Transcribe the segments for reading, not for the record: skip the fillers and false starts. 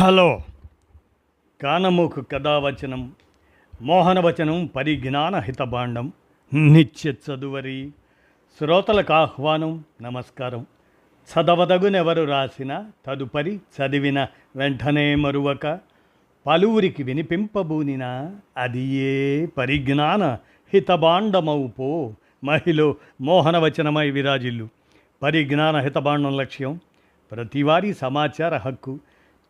Hello. కానమోకు కథావచనం మోహనవచనం పరిజ్ఞాన హితభాండం నిత్య చదువరి శ్రోతలకు ఆహ్వానం. నమస్కారం. చదవదగునెవరు రాసిన తదుపరి చదివిన వెంటనే మరువక పలువురికి వినిపింపబూనిన అది ఏ పరిజ్ఞాన హితభాండమవు మహిళ మోహనవచనమై విరాజిల్లు. పరిజ్ఞాన హితభాండం లక్ష్యం ప్రతివారీ సమాచార హక్కు,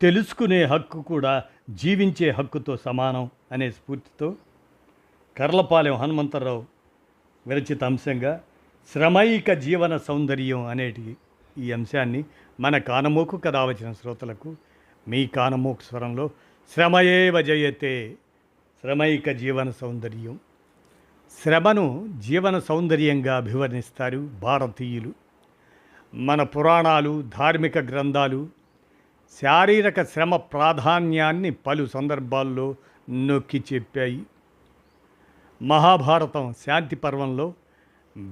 తెలుసుకునే హక్కు కూడా జీవించే హక్కుతో సమానం అనే స్ఫూర్తితో కర్లపాలెం హనుమంతరావు విరచిత అంశంగా శ్రమైక జీవన సౌందర్యం అనేటి ఈ అంశాన్ని మన కానమోకు కథావచన శ్రోతలకు మీ కానమోకు స్వరంలో శ్రమయేవ జయతే, శ్రమైక జీవన సౌందర్యం. శ్రమను జీవన సౌందర్యంగా అభివర్ణిస్తారు భారతీయులు. మన పురాణాలు, ధార్మిక గ్రంథాలు శారీరక శ్రమ ప్రాధాన్యాన్ని పలు సందర్భాల్లో నొక్కి చెప్పాయి. మహాభారతం శాంతి పర్వంలో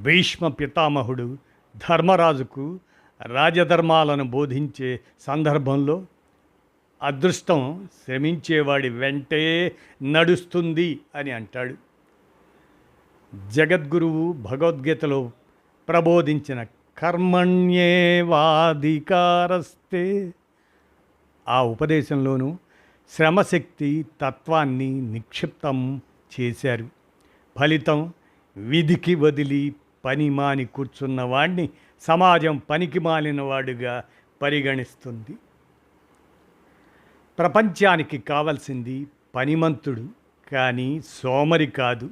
భీష్మ పితామహుడు ధర్మరాజుకు రాజధర్మాలను బోధించే సందర్భంలో అదృష్టం శ్రమించేవాడి వెంటే నడుస్తుంది అని అంటాడు. జగద్గురువు భగవద్గీతలో ప్రబోధించిన కర్మణ్యేవాధికారస్తే ఆ ఉపదేశంలోనూ శ్రమశక్తి తత్వాన్ని నిక్షిప్తం చేశారు. ఫలితం విధికి వదిలి పని మాని కూర్చున్న వాడిని సమాజం పనికి మాలిన వాడుగా పరిగణిస్తుంది. ప్రపంచానికి కావలసింది పనిమంతుడు కానీ సోమరి కాదు.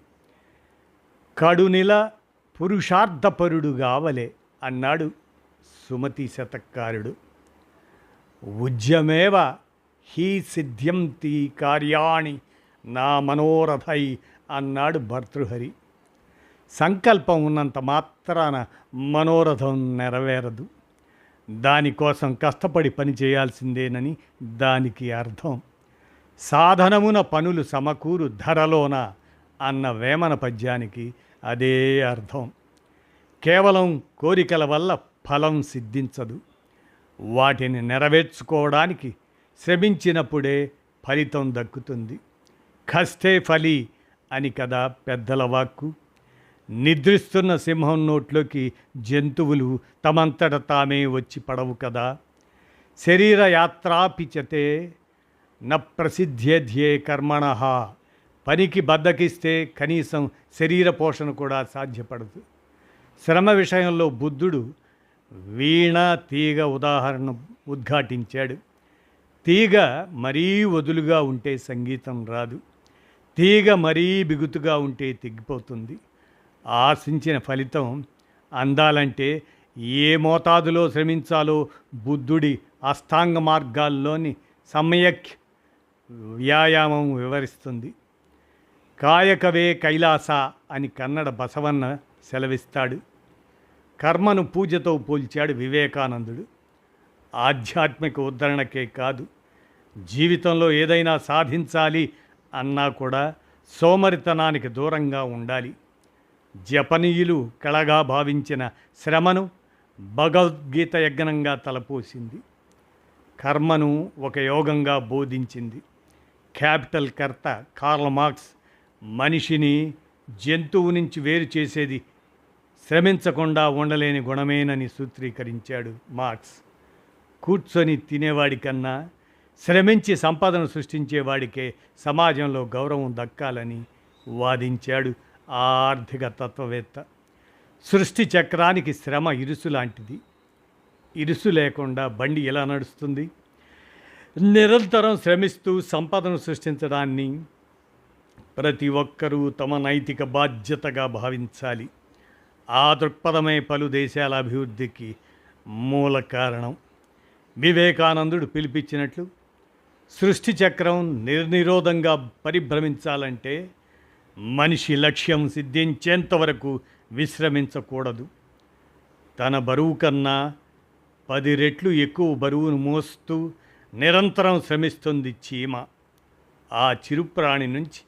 కడునిల పురుషార్థపరుడు కావలే అన్నాడు సుమతి శతకారుడు. ఉద్యమేవ హీ సిద్ధ్యంతి కార్యాణి నా మనోరథై అన్నాడు భర్తృహరి. సంకల్పం ఉన్నంత మాత్రాన మనోరథం నెరవేరదు. దానికోసం కష్టపడి పని చేయాల్సిందేనని దానికి అర్థం. సాధనమున పనులు సమకూరు ధరలోన అన్న వేమన పద్యానికి అదే అర్థం. కేవలం కోరికల వల్ల ఫలం సిద్ధించదు. వాటిని నెరవేర్చుకోవడానికి శ్రమించినప్పుడే ఫలితం దక్కుతుంది. కష్టే ఫలి అని కదా పెద్దల వాక్కు. నిద్రిస్తున్న సింహం నోట్లోకి జంతువులు తమంతట తామే వచ్చి పడవు కదా. శరీర యాత్రాపిచతే న ప్రసిద్ధ్యధ్యే కర్మణః. పనికి బద్దకిస్తే కనీసం శరీర పోషణ కూడా సాధ్యపడదు. శ్రమ విషయంలో బుద్ధుడు వీణ తీగ ఉదాహరణ ఉద్ఘాటించాడు. తీగ మరీ వదులుగా ఉంటే సంగీతం రాదు. తీగ మరీ బిగుతుగా ఉంటే తెగిపోతుంది. ఆశించిన ఫలితం అందాలంటే ఏ మోతాదులో శ్రమించాలో బుద్ధుడి అష్టాంగ మార్గాల్లోని సమ్యక్ వ్యాయామం వివరిస్తుంది. కాయకవే కైలాస అని కన్నడ బసవన్న సెలవిస్తాడు. కర్మను పూజతో పోల్చాడు వివేకానందుడు. ఆధ్యాత్మిక ఉద్ధరణకే కాదు, జీవితంలో ఏదైనా సాధించాలి అన్నా కూడా సోమరితనానికి దూరంగా ఉండాలి. జపనీయులు కళగా భావించిన శ్రమను భగవద్గీత యజ్ఞంగా తలపోసింది. కర్మను ఒక యోగంగా బోధించింది. క్యాపిటల్ కర్త కార్ల్ మార్క్స్ మనిషిని జంతువు నుంచి వేరు చేసేది శ్రమించకుండా ఉండలేని గుణమేనని సూత్రీకరించాడు మార్క్స్. కూర్చొని తినేవాడి కన్నా శ్రమించి సంపదను సృష్టించేవాడికే సమాజంలో గౌరవం దక్కాలని వాదించాడు ఆర్థిక తత్వవేత్త. సృష్టి చక్రానికి శ్రమ ఇరుసు లాంటిది. ఇరుసు లేకుండా బండి ఎలా నడుస్తుంది? నిరంతరం శ్రమిస్తూ సంపదను సృష్టించడాన్ని ప్రతి ఒక్కరూ తమ నైతిక బాధ్యతగా భావించాలి. ఆ దృక్పథమే పలు దేశాల అభివృద్ధికి మూల కారణం. వివేకానందుడు పిలిపించినట్లు సృష్టి చక్రం నిర్నిరోధంగా పరిభ్రమించాలంటే మనిషి లక్ష్యం సిద్ధించేంతవరకు విశ్రమించకూడదు. తన బరువు కన్నా 10 రెట్లు ఎక్కువ బరువును మోస్తూ నిరంతరం శ్రమిస్తుంది చీమ. ఆ చిరుప్రాణి నుంచి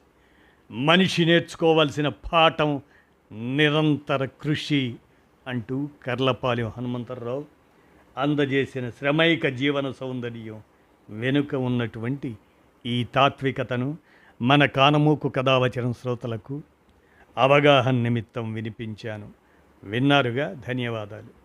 మనిషి నేర్చుకోవలసిన పాఠం నిరంతర కృషి అంటూ కర్లపాలెం హనుమంతరావు అందజేసిన శ్రమైక జీవన సౌందర్యం వెనుక ఉన్నటువంటి ఈ తాత్వికతను మన కానమూకు కథావచనం శ్రోతలకు అవగాహన నిమిత్తం వినిపించాను. విన్నారుగా, ధన్యవాదాలు.